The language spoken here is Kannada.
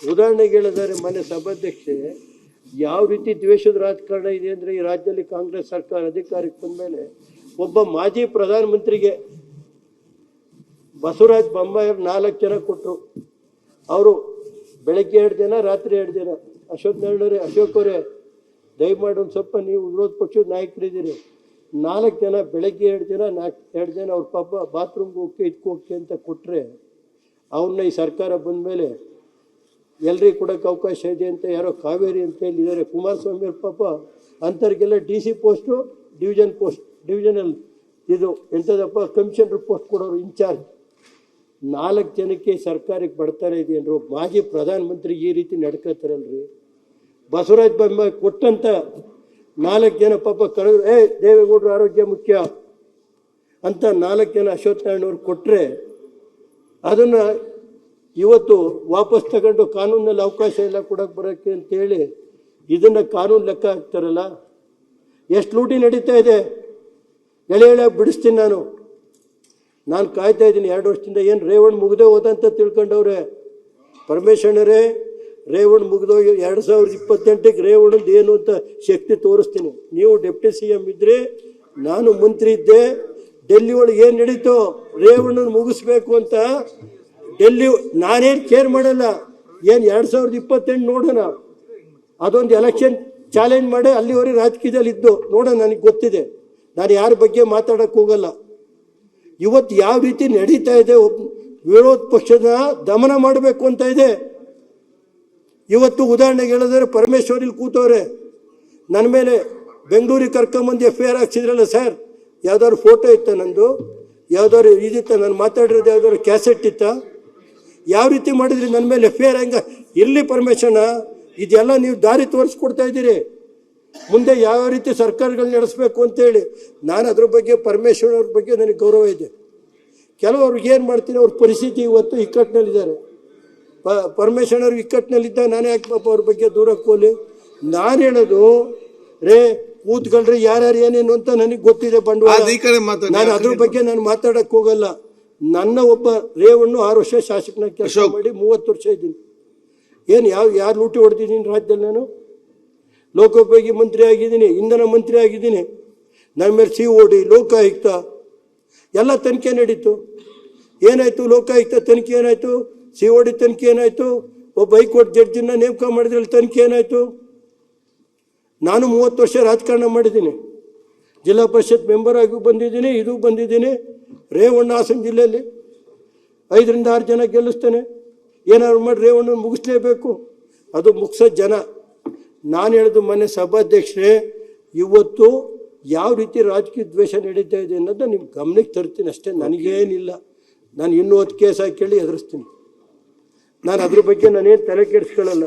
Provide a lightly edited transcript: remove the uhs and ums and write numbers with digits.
ಉದಾಹರಣೆಗೆ ಹೇಳಿದರೆ ಮನೆ ಸಭಾಧ್ಯಕ್ಷೆ ಯಾವ ರೀತಿ ದ್ವೇಷದ ರಾಜಕಾರಣ ಇದೆ ಅಂದರೆ, ಈ ರಾಜ್ಯದಲ್ಲಿ ಕಾಂಗ್ರೆಸ್ ಸರ್ಕಾರ ಅಧಿಕಾರಕ್ಕೆ ಬಂದ ಮೇಲೆ ಒಬ್ಬ ಮಾಜಿ ಪ್ರಧಾನಮಂತ್ರಿಗೆ ಬಸವರಾಜ ಬೊಮ್ಮಾಯಿ 4 ಜನ ಕೊಟ್ಟರು. ಅವರು ಬೆಳಗ್ಗೆ 2 ಜನ, ರಾತ್ರಿ 2 ಜನ. ಅಶೋಕ್ ಅವರೇ ದಯಮಾಡಿ ಒಂದು ಸ್ವಲ್ಪ ನೀವು ವಿರೋಧ ಪಕ್ಷದ ನಾಯಕರಿದ್ದೀರಿ, 4 ಜನ ಬೆಳಗ್ಗೆ 2 ಜನ 2 ಜನ ಅವ್ರ ಪಾಪ ಬಾತ್ರೂಮ್ಗೆ ಹೋಗಿ ಅಂತ ಕೊಟ್ಟರೆ, ಅವ್ರನ್ನ ಈ ಸರ್ಕಾರ ಬಂದ ಮೇಲೆ ಎಲ್ರಿಗೂ ಕೊಡೋಕ್ಕೆ ಅವಕಾಶ ಇದೆ ಅಂತ ಯಾರೋ ಕಾವೇರಿ ಅಂತ ಹೇಳಿದ್ದಾರೆ. ಕುಮಾರಸ್ವಾಮಿ ಅವ್ರ ಪಾಪ ಅಂಥವ್ರಿಗೆಲ್ಲ DC ಪೋಸ್ಟು, ಡಿವಿಷನಲ್ ಇದು ಎಂಥದಪ್ಪ ಕಮಿಷನರ್ ಪೋಸ್ಟ್ ಕೊಡೋರು ಇನ್ಚಾರ್ಜ್. 4 ಜನಕ್ಕೆ ಸರ್ಕಾರಕ್ಕೆ ಬಡ್ತಾರೆ ಇದೆಯನ್ರು. ಮಾಜಿ ಪ್ರಧಾನಮಂತ್ರಿ ಈ ರೀತಿ ನಡ್ಕೋತಾರಲ್ರಿ. ಬಸವರಾಜ ಬೊಮ್ಮಾಯಿ ಕೊಟ್ಟಂತ 4 ಜನ ಪಾಪ ಕರೆದ್ರು, ದೇವೇಗೌಡರು ಆರೋಗ್ಯ ಮುಖ್ಯ ಅಂತ 4 ಜನ ಅಶ್ವತ್ಥ ನಾರಾಯಣವ್ರು ಕೊಟ್ಟರೆ, ಅದನ್ನು ಇವತ್ತು ವಾಪಸ್ ತಗೊಂಡು ಕಾನೂನಲ್ಲಿ ಅವಕಾಶ ಇಲ್ಲ ಕೊಡೋಕ್ಕೆ ಬರೋಕ್ಕೆ ಅಂತೇಳಿ ಇದನ್ನು ಕಾನೂನು ಲೆಕ್ಕ ಹಾಕ್ತಾರಲ್ಲ. ಎಷ್ಟು ಲೂಟಿ ನಡೀತಾ ಇದೆ, ಎಳೆ ಬಿಡಿಸ್ತೀನಿ ನಾನು ಕಾಯ್ತಾ ಇದ್ದೀನಿ 2 ವರ್ಷದಿಂದ. ಏನು ರೇವಣ್ಣ ಮುಗ್ದೇ ಹೋದಂತ ತಿಳ್ಕೊಂಡವ್ರೆ ಪರಮೇಶ್ವರರೇ. ರೇವಣ್ಣ ಮುಗಿದೋಗಿ 2028ಕ್ಕೆ ರೇವಣ್ಣದ್ದು ಏನು ಅಂತ ಶಕ್ತಿ ತೋರಿಸ್ತೀನಿ. ನೀವು ಡೆಪ್ಟಿ CM ಇದ್ದರೆ, ನಾನು ಮಂತ್ರಿ ಇದ್ದೆ. ಡೆಲ್ಲಿ ಒಳಗೆ ಏನು ನಡೀತೋ ರೇವಣ್ಣನ ಮುಗಿಸ್ಬೇಕು ಅಂತ ಡೆಲ್ಲಿ ನಾನೇನು ಕೇರ್ ಮಾಡಲ್ಲ. ಏನು 2028 ನೋಡೋಣ, ಅದೊಂದು ಎಲೆಕ್ಷನ್ ಚಾಲೆಂಜ್ ಮಾಡಿ ಅಲ್ಲಿವರೆಗೆ ರಾಜಕೀಯದಲ್ಲಿ ಇದ್ದು ನೋಡೋಣ. ನನಗೆ ಗೊತ್ತಿದೆ, ನಾನು ಯಾರ ಬಗ್ಗೆ ಮಾತಾಡೋಕ್ಕೆ ಹೋಗಲ್ಲ. ಇವತ್ತು ಯಾವ ರೀತಿ ನಡೀತಾ ಇದೆ, ವಿರೋಧ ಪಕ್ಷದ ದಮನ ಮಾಡಬೇಕು ಅಂತ ಇದೆ. ಇವತ್ತು ಉದಾಹರಣೆಗೆ ಹೇಳಿದ್ರೆ ಪರಮೇಶ್ವರಲ್ಲಿ ಕೂತವ್ರೆ, ನನ್ನ ಮೇಲೆ ಬೆಂಗಳೂರಿಗೆ ಕರ್ಕೊಂಬಂದು FIR ಹಾಕ್ಸಿದ್ರಲ್ಲ ಸರ್. ಯಾವ್ದಾದ್ರು ಫೋಟೋ ಇತ್ತ ನಂದು, ಯಾವ್ದಾದ್ರು ಇದಿತ್ತ, ನಾನು ಮಾತಾಡಿರೋದು ಯಾವ್ದಾದ್ರು ಕ್ಯಾಸೆಟ್ ಇತ್ತ? ಯಾವ ರೀತಿ ಮಾಡಿದ್ರಿ ನನ್ನ ಮೇಲೆ FIR? ಹೆಂಗೆ ಇರಲಿ ಪರಮೇಶ್ವರನ, ಇದೆಲ್ಲ ನೀವು ದಾರಿ ತೋರಿಸ್ಕೊಡ್ತಾ ಇದ್ದೀರಿ. ಮುಂದೆ ಯಾವ ರೀತಿ ಸರ್ಕಾರಗಳು ನಡೆಸಬೇಕು ಅಂತೇಳಿ ನಾನು ಅದ್ರ ಬಗ್ಗೆ ಪರಮೇಶ್ವರವ್ರ ಬಗ್ಗೆ ನನಗೆ ಗೌರವ ಇದೆ. ಕೆಲವ್ರಿಗೆ ಏನು ಮಾಡ್ತೀನಿ, ಅವ್ರ ಪರಿಸ್ಥಿತಿ ಇವತ್ತು ಇಕ್ಕಟ್ಟಿನಲ್ಲಿದ್ದಾರೆ. ಪರಮೇಶ್ವರವ್ರು ಇಕ್ಕಟ್ಟಿನಲ್ಲಿದ್ದಾಗ ನಾನೇ ಯಾಕೆ ಪಾಪ ಅವ್ರ ಬಗ್ಗೆ ದೂರಕ್ಕೆ ಹೋಗಲಿ. ನಾನು ಹೇಳೋದು ಕೂತ್ಕೊಳ್ರಿ, ಯಾರ್ಯಾರು ಏನೇನು ಅಂತ ನನಗೆ ಗೊತ್ತಿದೆ ಬಂಡವಾಳ. ನಾನು ಅದ್ರ ಬಗ್ಗೆ ನಾನು ಮಾತಾಡಕ್ಕೆ ಹೋಗಲ್ಲ. ನನ್ನ ಒಬ್ಬ ರೇವಣ್ಣು 6 ವರ್ಷ ಶಾಸಕನಾಗಿ ಕೆಲಸ ಮಾಡಿ 30 ವರ್ಷ ಇದ್ದೀನಿ. ಏನು ಯಾರು ಲೂಟಿ ಹೊಡೆದಿದ್ದೀನಿ ರಾಜ್ಯದಲ್ಲಿ? ನಾನು ಲೋಕೋಪಯೋಗಿ ಮಂತ್ರಿ ಆಗಿದ್ದೀನಿ, ಇಂಧನ ಮಂತ್ರಿ ಆಗಿದ್ದೀನಿ. ನನ್ನ ಮೇಲೆ COD, ಲೋಕಾಯುಕ್ತ ಎಲ್ಲ ತನಿಖೆ ನಡೀತು. ಏನಾಯಿತು? ಲೋಕಾಯುಕ್ತ ತನಿಖೆ ಏನಾಯಿತು? COD ತನಿಖೆ ಏನಾಯಿತು? ಒಬ್ಬ ಹೈಕೋರ್ಟ್ ಜಡ್ಜನ್ನ ನೇಮಕ ಮಾಡಿದ್ರಲ್ಲಿ ತನಿಖೆ ಏನಾಯಿತು? ನಾನು 30 ವರ್ಷ ರಾಜಕಾರಣ ಮಾಡಿದ್ದೀನಿ, ಜಿಲ್ಲಾ ಪರಿಷತ್ ಮೆಂಬರ್ ಆಗಿ ಬಂದಿದ್ದೀನಿ, ಇದು ಬಂದಿದ್ದೀನಿ. ರೇವಣ್ಣ ಹಾಸನ ಜಿಲ್ಲೆಯಲ್ಲಿ 5 ರಿಂದ 6 ಜನ ಗೆಲ್ಲಿಸ್ತೇನೆ. ಏನಾದ್ರು ಮಾಡಿ ರೇವಣ್ಣ ಮುಗಿಸ್ಲೇಬೇಕು. ಅದು ಮುಗಿಸೋ ಜನ. ನಾನು ಹೇಳಿದ್ದು ಮೊನ್ನೆ ಸಭಾಧ್ಯಕ್ಷರೇ, ಇವತ್ತು ಯಾವ ರೀತಿ ರಾಜಕೀಯ ದ್ವೇಷ ನಡೀತಾ ಇದೆ ಅನ್ನೋದು ನಿಮ್ಮ ಗಮನಕ್ಕೆ ತರ್ತೀನಿ ಅಷ್ಟೇ. ನನಗೇನಿಲ್ಲ, ನಾನು ಇನ್ನೂ 10 ಕೇಸ್ ಹಾಕಿ ಎದುರಿಸ್ತೀನಿ. ನಾನು ಅದ್ರ ಬಗ್ಗೆ ನಾನೇನು ತಲೆ ಕೆಡಿಸ್ಕೊಳ್ಳಲ್ಲ.